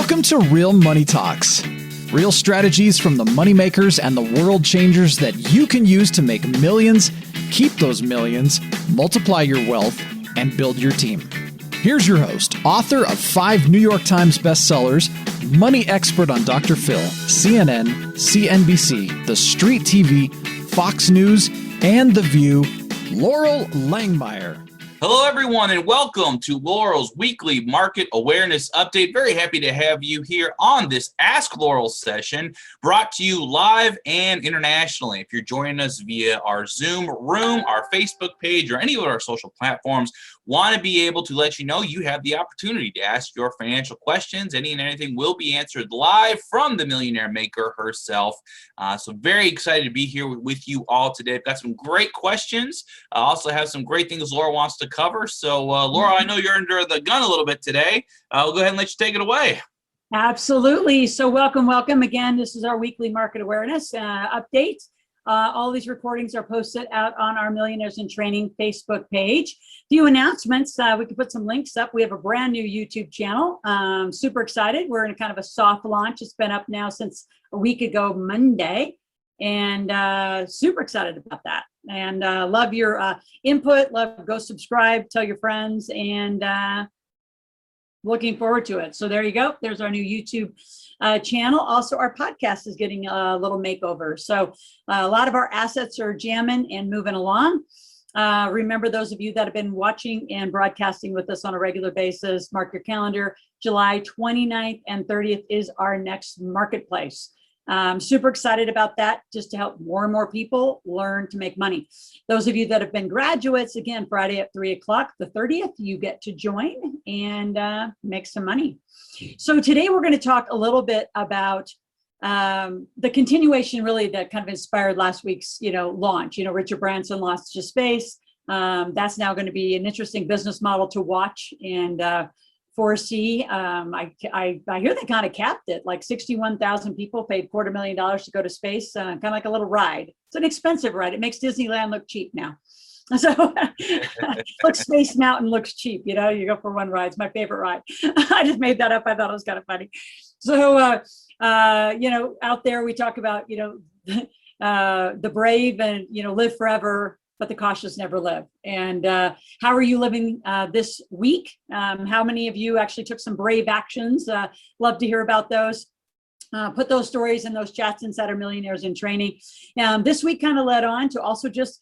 Welcome to Real Money Talks. Real strategies from the moneymakers and the world changers that you can use to make millions, keep those millions, multiply your wealth, and build your team. Here's your host, author of 5 New York Times bestsellers, money expert on Dr. Phil, CNN, CNBC, The Street TV, Fox News, and The View, Loral Langemeier. Hello, everyone, and welcome to Loral's weekly market awareness update. Very happy to have you here on this Ask Loral session, brought to you live and internationally. If you're joining us via our Zoom room, our Facebook page, or any of our social platforms, want to be able to let you know you have the opportunity to ask your financial questions. Any and anything will be answered live from the millionaire maker herself. So very excited to be here with you all today. I've got some great questions. I also have some great things Laura wants to cover. So Laura, I know you're under the gun a little bit today. I'll go ahead and let you take it away. Absolutely. So welcome again. This is our weekly market awareness update. All these recordings are posted out on our Millionaires in Training Facebook page. Few announcements. We can put some links up. We have a brand new YouTube channel. Super excited. We're in a kind of a soft launch. It's been up now since a week ago, Monday, and super excited about that. And love your input. Go subscribe, tell your friends, and looking forward to it. So there you go. There's our new YouTube channel. Also, our podcast is getting a little makeover. So a lot of our assets are jamming and moving along. Remember, those of you that have been watching and broadcasting with us on a regular basis, mark your calendar. July 29th and 30th is our next marketplace. Super excited about that, just to help more and more people learn to make money. Those of you that have been graduates, again, Friday at 3 o'clock, the 30th, you get to join and make some money. So today we're going to talk a little bit about the continuation, really, that kind of inspired last week's, launch. Richard Branson launched to space. That's now going to be an interesting business model to watch and foresee. I hear they kind of capped it, like 61,000 people paid $250,000 to go to space, kind of like a little ride. It's an expensive ride. It makes Disneyland look cheap now. So look, Space Mountain looks cheap. You go for one ride. It's my favorite ride. I just made that up. I thought it was kind of funny. So, out there we talk about, the brave and, live forever, but the cautious never live. And how are you living this week? How many of you actually took some brave actions? Love to hear about those. Put those stories in those chats inside our Millionaires in Training. This week kind of led on to also just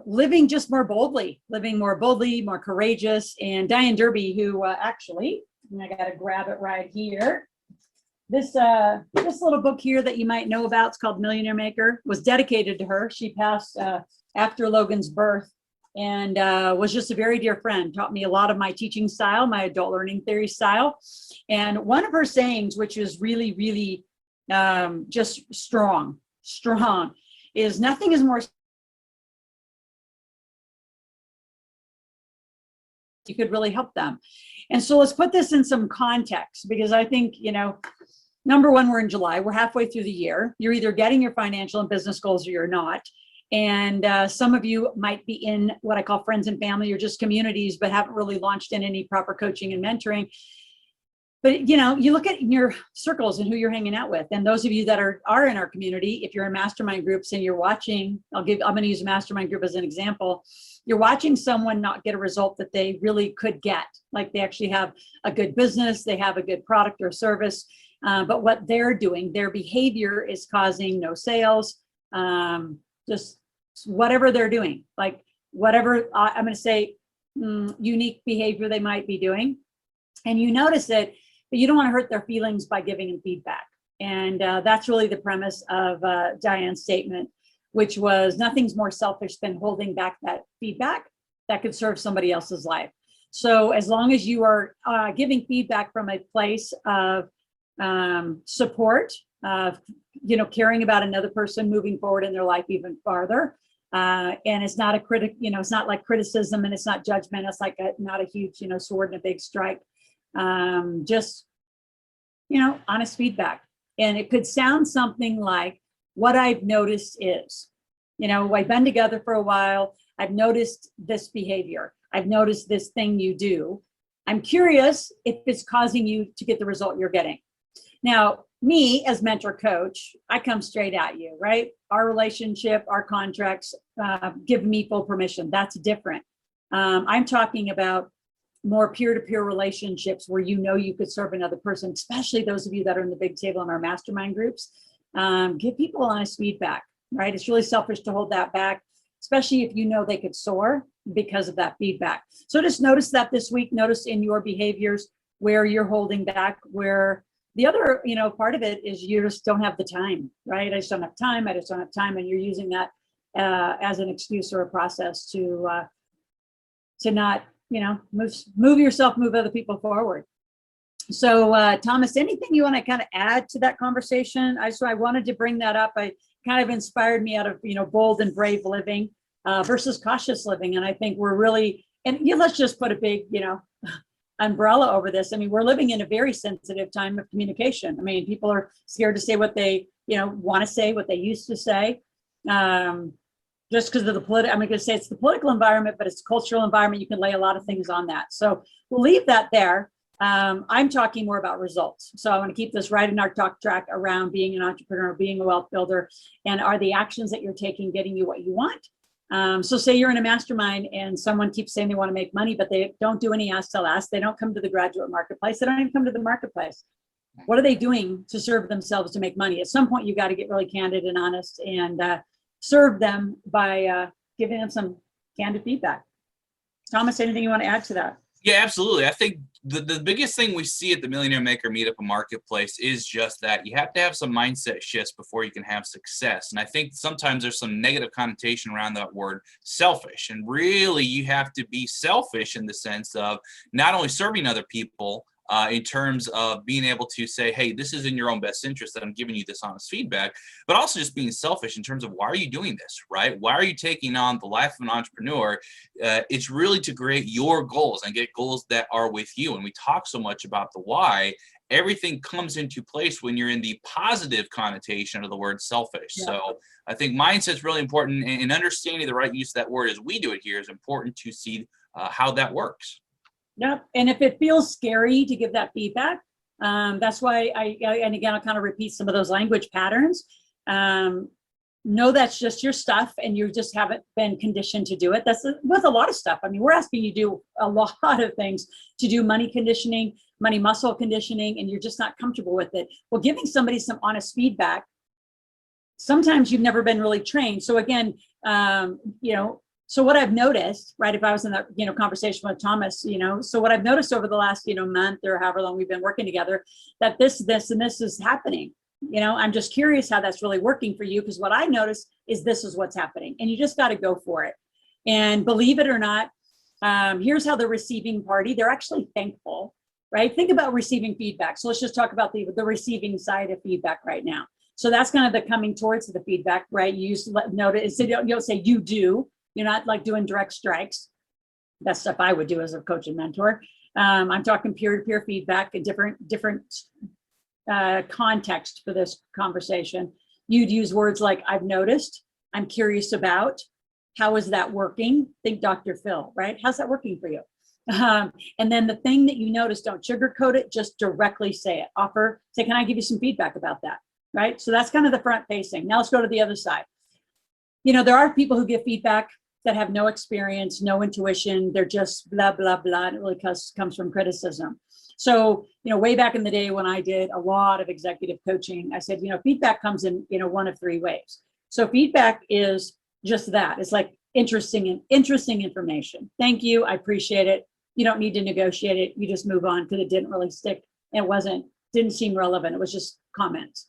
living just more boldly, more courageous. And Diane Derby, who actually, I got to grab it right here. This little book here that you might know about, it's called Millionaire Maker, was dedicated to her. She passed after Logan's birth, and was just a very dear friend. Taught me a lot of my teaching style, my adult learning theory style. And one of her sayings, which is really, really just strong, is nothing is more. You could really help them. And so let's put this in some context, because I think, number one, we're in July. We're halfway through the year. You're either getting your financial and business goals or you're not. And some of you might be in what I call friends and family, or just communities, but haven't really launched in any proper coaching and mentoring. But, you look at your circles and who you're hanging out with. And those of you that are in our community, if you're in mastermind groups and you're watching, I'm going to use a mastermind group as an example. You're watching someone not get a result that they really could get. Like they actually have a good business, they have a good product or service, but what they're doing, their behavior is causing no sales, just whatever they're doing, like whatever, I'm going to say unique behavior they might be doing. And you notice it, but you don't want to hurt their feelings by giving them feedback. And that's really the premise of Diane's statement, which was nothing's more selfish than holding back that feedback that could serve somebody else's life. So as long as you are giving feedback from a place of support, of caring about another person moving forward in their life even farther, and it's not a critic, it's not like criticism, and it's not judgment. It's like not a huge, sword and a big strike. Just, honest feedback. And it could sound something like, what I've noticed is, I've been together for a while. I've noticed this behavior. I've noticed this thing you do. I'm curious if it's causing you to get the result you're getting. Now, me as mentor coach, I come straight at you, right? Our relationship, our contracts give me full permission. That's different. I'm talking about more peer-to-peer relationships where you could serve another person, especially those of you that are in the big table in our mastermind groups. Give people honest feedback, right? It's really selfish to hold that back, especially if you know they could soar because of that feedback. So just notice that this week, notice in your behaviors where you're holding back, where the other, part of it is you just don't have the time, right? I just don't have time. And you're using that as an excuse or a process to not, move yourself, move other people forward. So Thomas, anything you want to kind of add to that conversation? I wanted to bring that up. I kind of inspired me out of, bold and brave living versus cautious living. And I think we're really, let's just put a big, umbrella over this. I mean, we're living in a very sensitive time of communication. I mean, people are scared to say what they, want to say, what they used to say. Just because of the I'm going to say it's the political environment, but it's the cultural environment. You can lay a lot of things on that. So we'll leave that there. I'm talking more about results. So I want to keep this right in our talk track around being an entrepreneur, being a wealth builder, and are the actions that you're taking getting you what you want? So say you're in a mastermind and someone keeps saying they want to make money, but they don't do any ask, tell, ask. They don't come to the graduate marketplace. They don't even come to the marketplace. What are they doing to serve themselves to make money? At some point, you got to get really candid and honest and serve them by giving them some candid feedback. Thomas, anything you want to add to that? Yeah, absolutely. I think the biggest thing we see at the Millionaire Maker Meetup and Marketplace is just that you have to have some mindset shifts before you can have success. And I think sometimes there's some negative connotation around that word selfish. And really, you have to be selfish in the sense of not only serving other people, in terms of being able to say, hey, this is in your own best interest that I'm giving you this honest feedback, but also just being selfish in terms of why are you doing this, right? Why are you taking on the life of an entrepreneur? It's really to create your goals and get goals that are with you. And we talk so much about the why. Everything comes into place when you're in the positive connotation of the word selfish. Yeah. So I think mindset is really important, and understanding the right use of that word as we do it here is important to see how that works. Yep. And if it feels scary to give that feedback, that's why and again, I'll kind of repeat some of those language patterns. Know that's just your stuff and you just haven't been conditioned to do it. That's with a lot of stuff. I mean, we're asking you to do a lot of things, to do money conditioning, money muscle conditioning, and you're just not comfortable with it. Well, giving somebody some honest feedback, sometimes you've never been really trained. So again, so what I've noticed, right, if I was in that, conversation with Thomas, so what I've noticed over the last, month or however long we've been working together, that this, and this is happening. I'm just curious how that's really working for you, because what I noticed is this is what's happening, and you just got to go for it. And believe it or not, here's how the receiving party, they're actually thankful, right? Think about receiving feedback. So let's just talk about the receiving side of feedback right now. So that's kind of the coming towards the feedback, right? You use notice, you'll say you do. You're not like doing direct strikes. That's stuff I would do as a coach and mentor. I'm talking peer-to-peer feedback and different context for this conversation. You'd use words like I've noticed, I'm curious about, how is that working? Think Dr. Phil, right? How's that working for you? And then the thing that you notice, don't sugarcoat it, just directly say it. Say, can I give you some feedback about that? Right? So that's kind of the front facing. Now let's go to the other side. There are people who give feedback that have no experience, no intuition. They're just blah, blah, blah. And it really comes from criticism. So, way back in the day when I did a lot of executive coaching, I said, feedback comes in, one of three ways. So feedback is just that. It's like interesting information. Thank you. I appreciate it. You don't need to negotiate it. You just move on because it didn't really stick. It didn't seem relevant. It was just comments.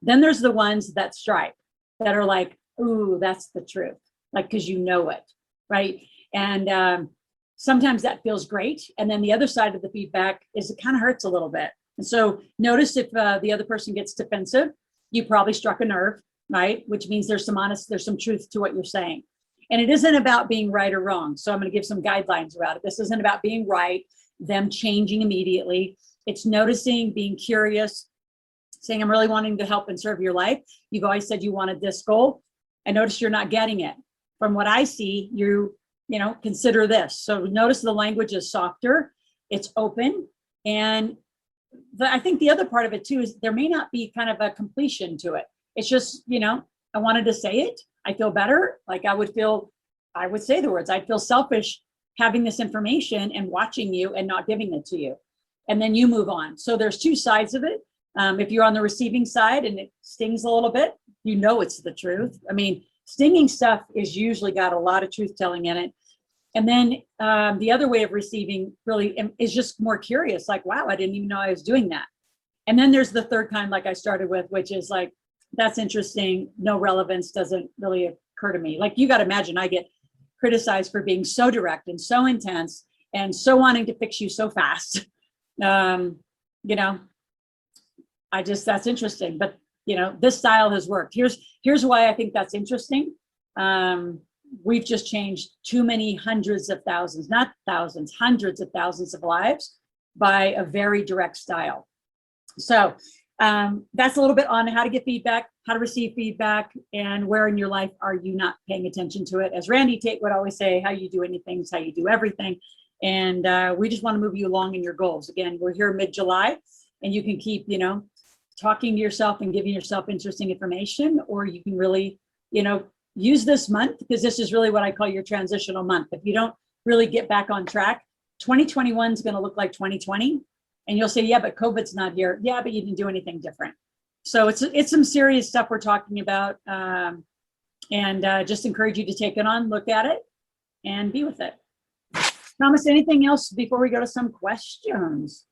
Then there's the ones that strike, that are like, ooh, that's the truth. Like, because you know it, right? And sometimes that feels great. And then the other side of the feedback is it kind of hurts a little bit. And so notice if the other person gets defensive, you probably struck a nerve, right? Which means there's some truth to what you're saying. And it isn't about being right or wrong. So I'm going to give some guidelines around it. This isn't about being right, them changing immediately. It's noticing, being curious, saying, I'm really wanting to help and serve your life. You've always said you wanted this goal. I notice you're not getting it. From what I see, you consider this. So notice the language is softer. it's open. And I think the other part of it too is there may not be kind of a completion to it. It's just, I wanted to say it. I feel better. Like I would say the words, I'd feel selfish having this information and watching you and not giving it to you. And then you move on. So there's two sides of it. If you're on the receiving side and it stings a little bit, it's the truth. I mean, stinging stuff is usually got a lot of truth telling in it. And then the other way of receiving really is just more curious, like, wow, I didn't even know I was doing that. And then there's the third kind, like I started with, which is like, that's interesting. No relevance doesn't really occur to me. Like you got to imagine I get criticized for being so direct and so intense and so wanting to fix you so fast. That's interesting, but this style has worked. Here's why I think that's interesting. We've just changed too many hundreds of thousands, not thousands, hundreds of thousands of lives by a very direct style. So that's a little bit on how to get feedback, how to receive feedback, and where in your life are you not paying attention to it. As Randy Tate would always say, how you do anything is how you do everything. And we just want to move you along in your goals. Again, we're here mid-July, and you can keep, talking to yourself and giving yourself interesting information, or you can really, use this month, because this is really what I call your transitional month. If you don't really get back on track, 2021 is going to look like 2020. And you'll say, yeah, but COVID's not here. Yeah, but you didn't do anything different. So it's some serious stuff we're talking about. And just encourage you to take it on, look at it, and be with it. Thomas, anything else before we go to some questions?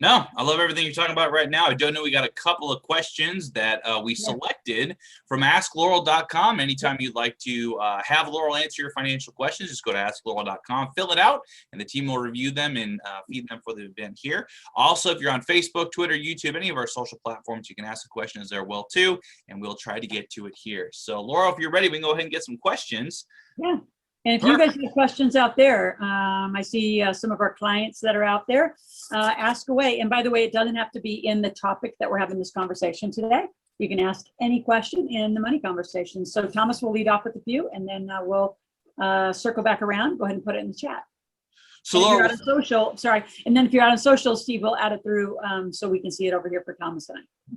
No, I love everything you're talking about right now. I don't know. We got a couple of questions that we selected from AskLoral.com. Anytime you'd like to have Loral answer your financial questions, just go to AskLoral.com, fill it out, and the team will review them and feed them for the event here. Also, if you're on Facebook, Twitter, YouTube, any of our social platforms, you can ask the questions there well too, and we'll try to get to it here. So, Laura, if you're ready, we can go ahead and get some questions. Yeah. And if you guys have questions out there, I see some of our clients that are out there, ask away. And by the way, it doesn't have to be in the topic that we're having this conversation today. You can ask any question in the money conversation. So Thomas will lead off with a few, and then we'll circle back around. Go ahead and put it in the chat. So if you're out on social, and then if you're out on social, Steve will add it through so we can see it over here for Thomas and I.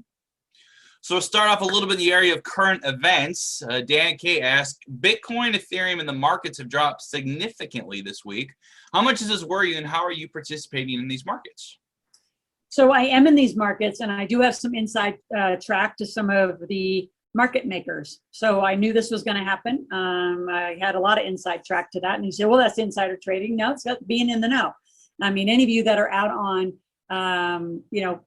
So we'll start off a little bit in the area of current events. Dan K asked, Bitcoin, Ethereum, and the markets have dropped significantly this week. How much does this worry you, and how are you participating in these markets? So I am in these markets, and I do have some inside track to some of the market makers. So I knew this was going to happen. I had a lot of inside track to that. And you say, well, that's insider trading. No, it's got being in the know. I mean, any of you that are out on,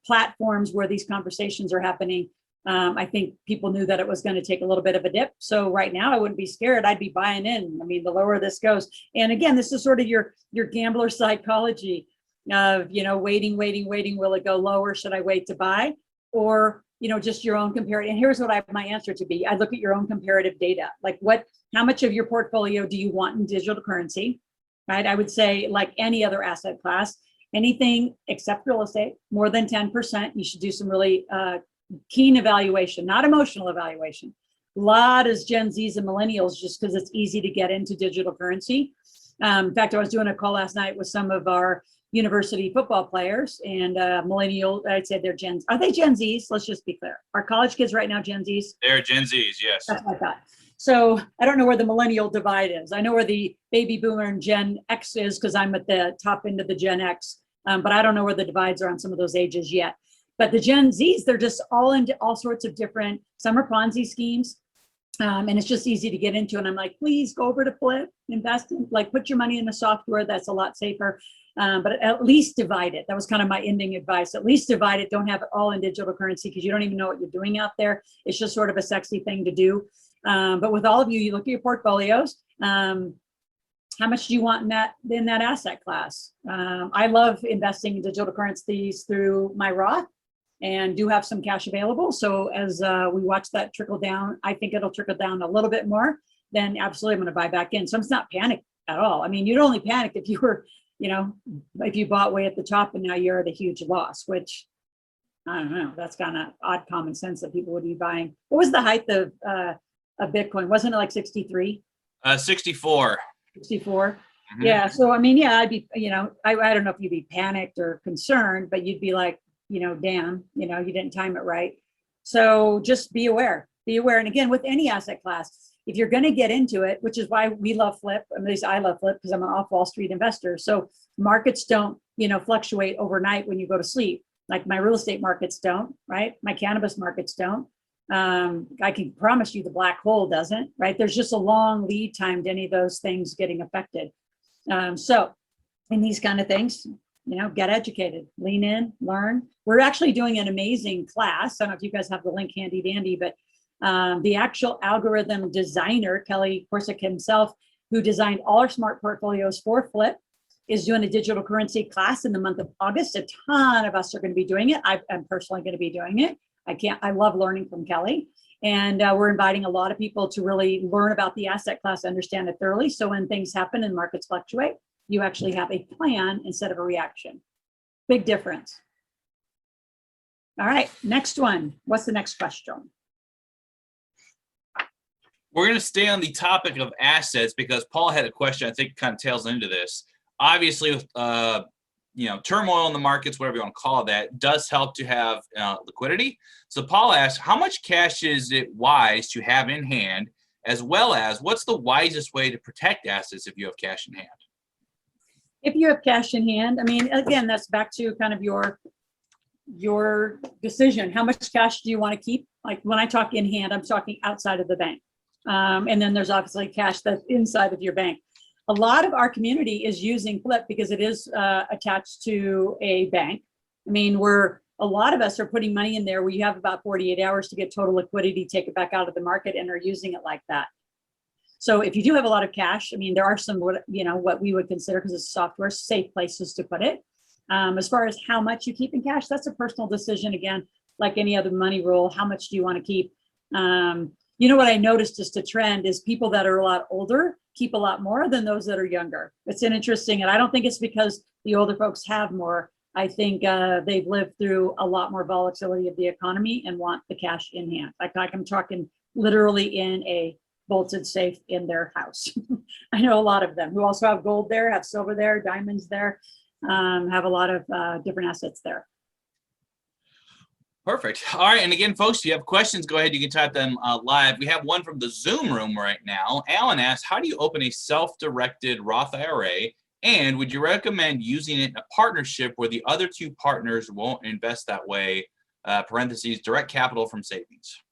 platforms where these conversations are happening, I think people knew that it was going to take a little bit of a dip. So right now I wouldn't be scared. I'd be buying in. I mean, the lower this goes. And again, this is sort of your gambler psychology of, waiting. Will it go lower? Should I wait to buy? Or, just your own comparative. And here's what my answer to be. I look at your own comparative data. Like how much of your portfolio do you want in digital currency? Right? I would say, like any other asset class, anything except real estate, more than 10%, you should do some really keen evaluation, not emotional evaluation. A lot is Gen Zs and millennials, just because it's easy to get into digital currency. In fact, I was doing a call last night with some of our university football players, and millennial, I'd say they're Are they Gen Zs? Let's just be clear. Are college kids right now Gen Zs? They're Gen Zs, yes. That's what I thought. So I don't know where the millennial divide is. I know where the baby boomer and Gen X is, because I'm at the top end of the Gen X, but I don't know where the divides are on some of those ages yet. But the Gen Zs, they're just all into all sorts of different, some are Ponzi schemes, and it's just easy to get into. And I'm like, please go over to Flip, invest in, put your money in the software. That's a lot safer, but at least divide it. That was kind of my ending advice. At least divide it. Don't have it all in digital currency, because you don't even know what you're doing out there. It's just sort of a sexy thing to do. But with all of you, you look at your portfolios. How much do you want in that asset class? I love investing in digital currencies through my Roth, and do have some cash available. So as we watch that trickle down, I think it'll trickle down a little bit more, then absolutely I'm going to buy back in. So I'm not panicked at all. I mean, you'd only panic if you were, if you bought way at the top and now you're at a huge loss, which I don't know, that's kind of odd common sense that people would be buying. What was the height of Bitcoin? Wasn't it like 63? 64. 64. Yeah. So, I mean, yeah, I'd be, I don't know if you'd be panicked or concerned, but you'd be like, damn, you didn't time it right. So just be aware. Be aware. And again, with any asset class, if you're going to get into it, which is why we love flip, at least I love flip because I'm an off Wall Street investor. So markets don't, fluctuate overnight when you go to sleep. Like my real estate markets don't, right? My cannabis markets don't. I can promise you the black hole doesn't, right? There's just a long lead time to any of those things getting affected. So in these kind of things, get educated, lean in, learn. We're actually doing an amazing class. I don't know if you guys have the link handy dandy, but the actual algorithm designer, Kelly Korsick himself, who designed all our smart portfolios for Flip, is doing a digital currency class in the month of August. A ton of us are going to be doing it. I'm personally going to be doing it. I love learning from Kelly. And we're inviting a lot of people to really learn about the asset class, understand it thoroughly. So when things happen and markets fluctuate, you actually have a plan instead of a reaction. Big difference. All right, next one. What's the next question? We're going to stay on the topic of assets because Paul had a question I think kind of tails into this. Obviously, with turmoil in the markets, whatever you want to call that, does help to have liquidity. So Paul asks, how much cash is it wise to have in hand, as well as what's the wisest way to protect assets if you have cash in hand? If you have cash in hand, I mean, again, that's back to kind of your decision. How much cash do you want to keep? Like when I talk in hand, I'm talking outside of the bank. And then there's obviously cash that's inside of your bank. A lot of our community is using Flip because it is attached to a bank. I mean, a lot of us are putting money in there where you have about 48 hours to get total liquidity, take it back out of the market, and are using it like that. So if you do have a lot of cash, I mean, there are some, what we would consider, because it's software, safe places to put it. As far as how much you keep in cash, that's a personal decision. Again, like any other money rule, how much do you want to keep? What I noticed, just a trend, is people that are a lot older keep a lot more than those that are younger. It's interesting, and I don't think it's because the older folks have more. I think they've lived through a lot more volatility of the economy and want the cash in hand. Like I'm talking literally in a bolted safe in their house. I know a lot of them who also have gold there, have silver there, diamonds there, have a lot of different assets there. Perfect. All right. And again, folks, if you have questions, go ahead. You can type them live. We have one from the Zoom room right now. Alan asks, how do you open a self-directed Roth IRA? And would you recommend using it in a partnership where the other two partners won't invest that way, parentheses, direct capital from savings?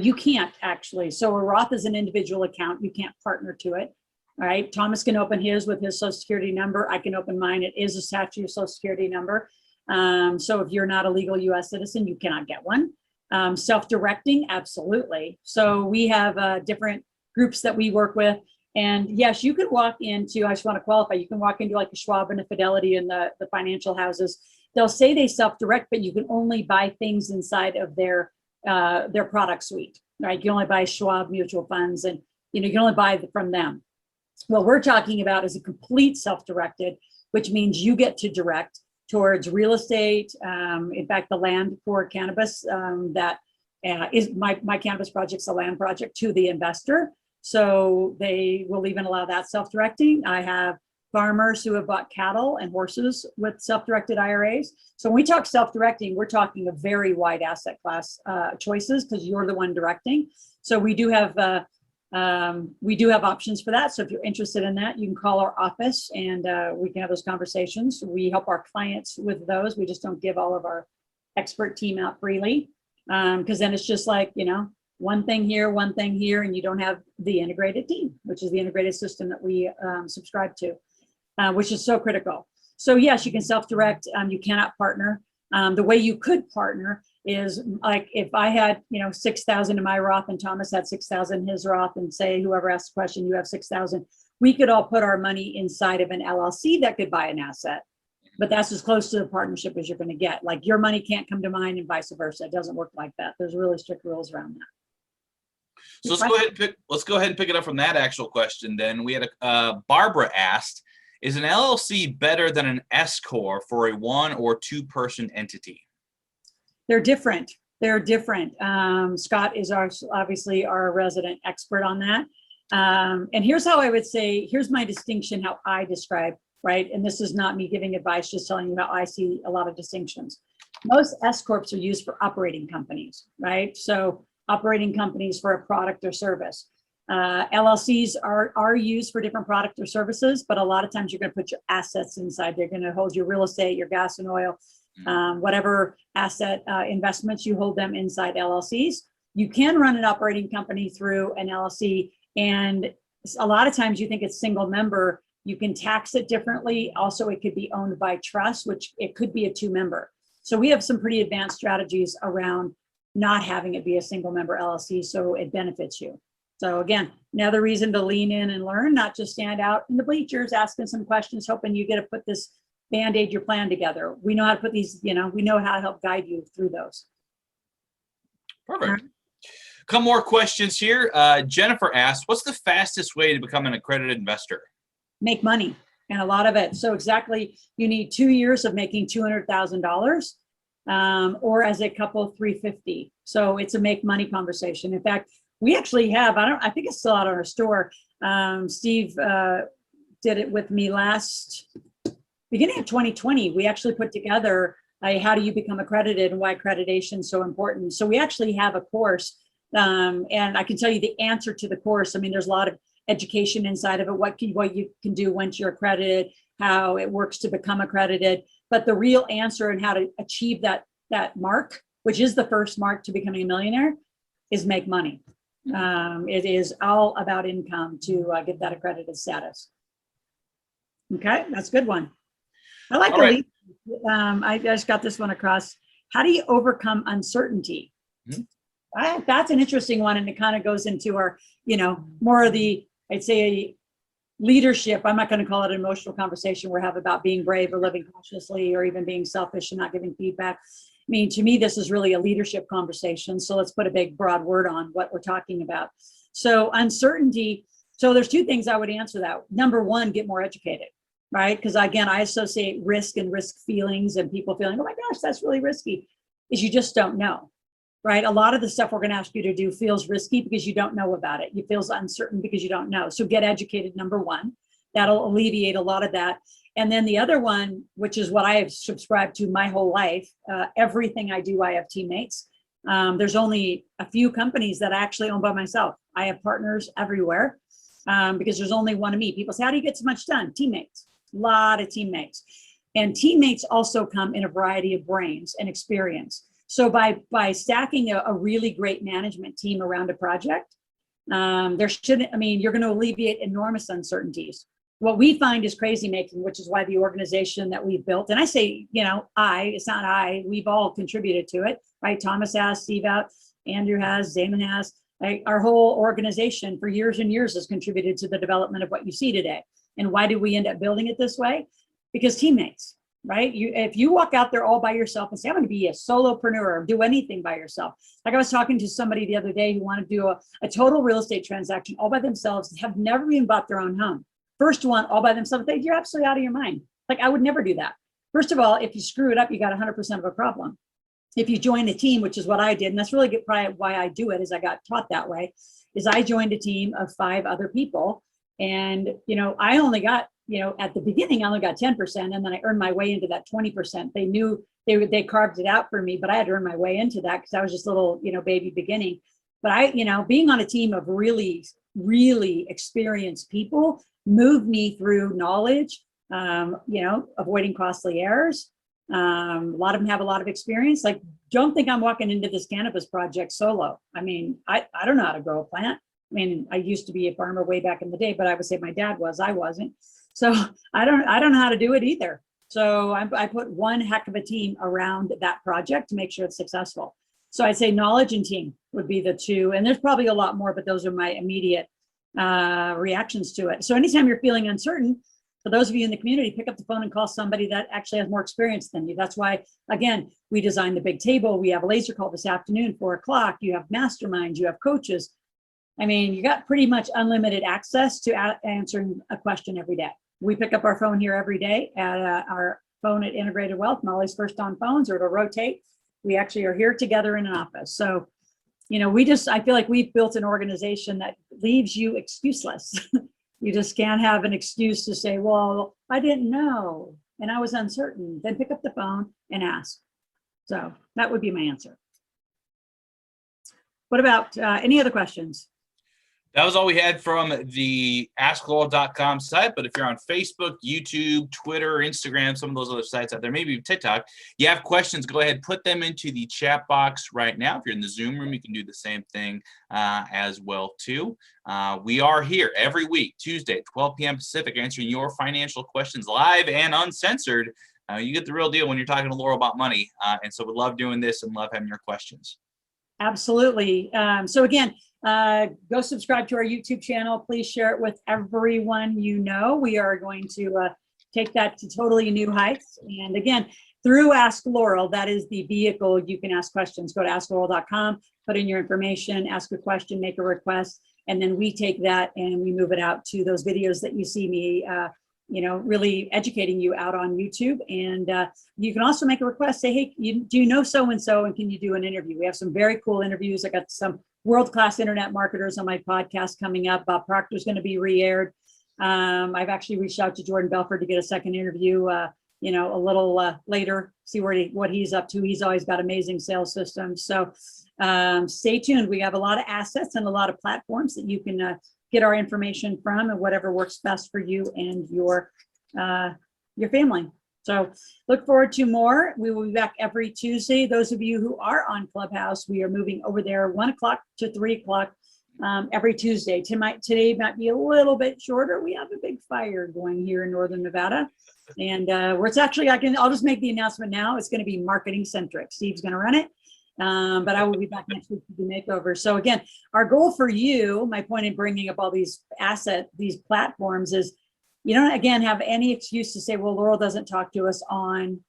You can't actually. So a Roth is an individual account. You can't partner to it. All right. Thomas can open his with his Social Security number. I can open mine. It is attached to your Social Security number. So if you're not a legal US citizen, you cannot get one. Self-directing, absolutely. So we have different groups that we work with. And yes, you could walk into, I just want to qualify, you can walk into like a Schwab and a Fidelity and the financial houses. They'll say they self-direct, but you can only buy things inside of their product suite, right? You can only buy Schwab mutual funds and you can only buy from them. What we're talking about is a complete self-directed, which means you get to direct towards real estate. In fact, the land for cannabis, that is my cannabis project's a land project to the investor. So they will even allow that self-directing. I have farmers who have bought cattle and horses with self-directed IRAs. So when we talk self-directing, we're talking a very wide asset class choices because you're the one directing. So we do have options for that. So if you're interested in that, you can call our office and we can have those conversations. We help our clients with those. We just don't give all of our expert team out freely because then it's just like, one thing here, and you don't have the integrated team, which is the integrated system that we subscribe to, which is so critical. So yes, you can self-direct. You cannot partner. The way you could partner is like if I had 6,000 in my Roth and Thomas had 6,000 in his Roth, and say whoever asked the question, you have 6,000, we could all put our money inside of an LLC that could buy an asset. But that's as close to the partnership as you're going to get. Like your money can't come to mine and vice versa. It doesn't work like that. There's really strict rules around that. So let's go ahead and pick it up from that actual question. Then we had Barbara asked, is an LLC better than an S corp for a 1 or 2 person entity? They're different. Scott is obviously our resident expert on that. And here's how I would say, here's my distinction, how I describe, right? And this is not me giving advice, just telling you how I see a lot of distinctions. Most S Corps are used for operating companies, right? So operating companies for a product or service. LLCs are used for different product or services, but a lot of times you're going to put your assets inside. They're going to hold your real estate, your gas and oil, whatever asset investments, you hold them inside LLCs. You can run an operating company through an LLC, and a lot of times you think it's single member. You can tax it differently. Also, it could be owned by trust, which it could be a 2-member. So we have some pretty advanced strategies around not having it be a single member LLC, so it benefits you. So again, another reason to lean in and learn, not just stand out in the bleachers asking some questions, hoping you get to put this Band-Aid your plan together. We know how to put these, we know how to help guide you through those. Perfect. A couple more questions here. Jennifer asked, what's the fastest way to become an accredited investor? Make money, and a lot of it. So exactly, you need 2 years of making $200,000, or as a couple, 350. So it's a make money conversation. In fact, we actually have, I think it's still out on our store. Steve did it with me beginning of 2020. We actually put together a how do you become accredited and why accreditation is so important. So we actually have a course, and I can tell you the answer to the course. I mean, there's a lot of education inside of it, what you can do once you're accredited, how it works to become accredited, but the real answer and how to achieve that mark, which is the first mark to becoming a millionaire, is make money. It is all about income to get that accredited status. Okay, that's a good one. I like the lead. I just got this one across. How do you overcome uncertainty? That's an interesting one, and it kind of goes into our, more of the, I'd say, leadership. I'm not going to call it an emotional conversation we have about being brave or living cautiously or even being selfish and not giving feedback. I mean, to me, this is really a leadership conversation. So let's put a big, broad word on what we're talking about. So uncertainty. So there's 2 things I would answer that. Number one, get more educated, right? Because again, I associate risk and risk feelings and people feeling, oh my gosh, that's really risky, is you just don't know, right? A lot of the stuff we're going to ask you to do feels risky because you don't know about it. It feels uncertain because you don't know. So get educated, number one. That'll alleviate a lot of that. And then the other one, which is what I have subscribed to my whole life, everything I do, I have teammates. There's only a few companies that I actually own by myself. I have partners everywhere because there's only one of me. People say, how do you get so much done? Teammates, a lot of teammates. And teammates also come in a variety of brains and experience. So by stacking a really great management team around a project, you're going to alleviate enormous uncertainties. What we find is crazy making, which is why the organization that we've built, and I say, it's not I, we've all contributed to it, right? Thomas has, Steve out, Andrew has, Damon has, right? Our whole organization for years and years has contributed to the development of what you see today. And why did we end up building it this way? Because teammates, right? If you walk out there all by yourself and say, I'm going to be a solopreneur or do anything by yourself. Like I was talking to somebody the other day who wanted to do a total real estate transaction all by themselves, have never even bought their own home. First one, all by themselves, you're absolutely out of your mind. Like, I would never do that. First of all, if you screw it up, you got 100% of a problem. If you join a team, which is what I did, and that's really probably why I do it, is I got taught that way, is I joined a team of 5 other people. And, I only got, at the beginning, I only got 10%. And then I earned my way into that 20%. They knew they carved it out for me, but I had to earn my way into that because I was just a little, baby beginning. But being on a team of really, really experienced people moved me through knowledge, avoiding costly errors. A lot of them have a lot of experience. Like, don't think I'm walking into this cannabis project solo. I mean, I don't know how to grow a plant. I mean, I used to be a farmer way back in the day, but I would say my dad was, I wasn't. So I don't know how to do it either. So I put one heck of a team around that project to make sure it's successful. So I'd say knowledge and team would be the 2. And there's probably a lot more, but those are my immediate reactions to it. So anytime you're feeling uncertain, for those of you in the community, pick up the phone and call somebody that actually has more experience than you. That's why, again, we designed the big table. We have a laser call this afternoon, 4 o'clock. You have masterminds, you have coaches. I mean, you got pretty much unlimited access to answering a question every day. We pick up our phone here every day at our phone at Integrated Wealth. Molly's first on phones, or it'll rotate. We actually are here together in an office. So, I feel like we've built an organization that leaves you excuseless. You just can't have an excuse to say, well, I didn't know and I was uncertain. Then pick up the phone and ask. So that would be my answer. What about any other questions? That was all we had from the AskLoral.com site. But if you're on Facebook, YouTube, Twitter, Instagram, some of those other sites out there, maybe TikTok, you have questions, go ahead, put them into the chat box right now. If you're in the Zoom room, you can do the same thing as well, too. We are here every week, Tuesday at 12 p.m. Pacific, answering your financial questions live and uncensored. You get the real deal when you're talking to Loral about money. And so we love doing this and love having your questions. Absolutely. So again, go subscribe to our YouTube channel. Please share it with everyone you know. We are going to take that to totally new heights. And again, through Ask Loral, that is the vehicle you can ask questions. Go to askloral.com, put in your information, ask a question, make a request, and then we take that and we move it out to those videos that you see me really educating you out on YouTube. And you can also make a request, say, hey, do you know so-and-so, and can you do an interview? We have some very cool interviews. I got some world-class internet marketers on my podcast coming up. Bob Proctor's going to be re-aired. I've actually reached out to Jordan Belfort to get a second interview, a little later, see what he's up to. He's always got amazing sales systems. So stay tuned. We have a lot of assets and a lot of platforms that you can get our information from, and whatever works best for you and your family. So look forward to more. We will be back every Tuesday. Those of you who are on Clubhouse, we are moving over there 1 o'clock to 3 o'clock every Tuesday. Today might be a little bit shorter. We have a big fire going here in Northern Nevada. And where it's actually, I'll just make the announcement now. It's going to be marketing centric. Steve's going to run it. But I will be back next week to do makeover. So again, our goal for you, my point in bringing up all these these platforms is, you don't, again, have any excuse to say, well, Loral doesn't talk to us on,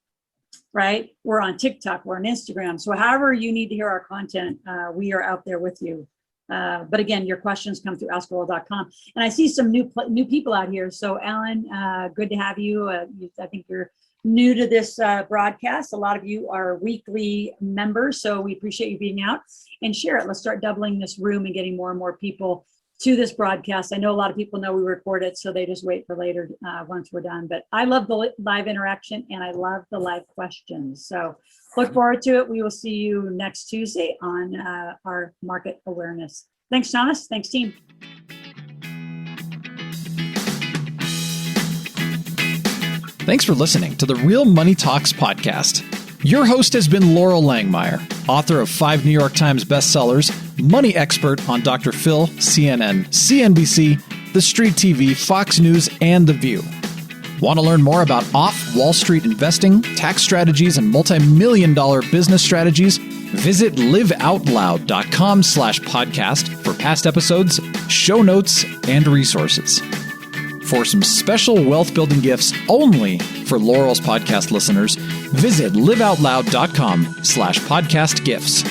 right? We're on TikTok, we're on Instagram. So however you need to hear our content, we are out there with you. But again, your questions come through askloral.com. And I see some new people out here. So Alan, good to have you. I think you're new to this broadcast. A lot of you are weekly members, so we appreciate you being out, and share it. Let's start doubling this room and getting more and more people to this broadcast. I know a lot of people know we record it, so they just wait for later once we're done. But I love the live interaction, and I love the live questions. So look forward to it. We will see you next Tuesday on our market awareness. Thanks, Thomas. Thanks, team. Thanks for listening to the Real Money Talks podcast. Your host has been Loral Langemeier, author of 5 New York Times bestsellers, money expert on Dr. Phil, CNN, CNBC, The Street TV, Fox News, and The View. Want to learn more about off-Wall Street investing, tax strategies, and multi-million-dollar business strategies? Visit liveoutloud.com/podcast for past episodes, show notes, and resources. For some special wealth-building gifts only for Loral's podcast listeners, visit liveoutloud.com/podcast gifts.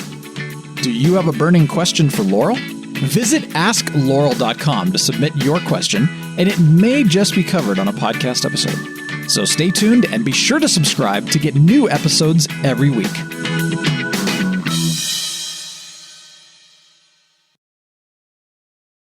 Do you have a burning question for Loral? Visit askloral.com to submit your question, and it may just be covered on a podcast episode. So stay tuned and be sure to subscribe to get new episodes every week.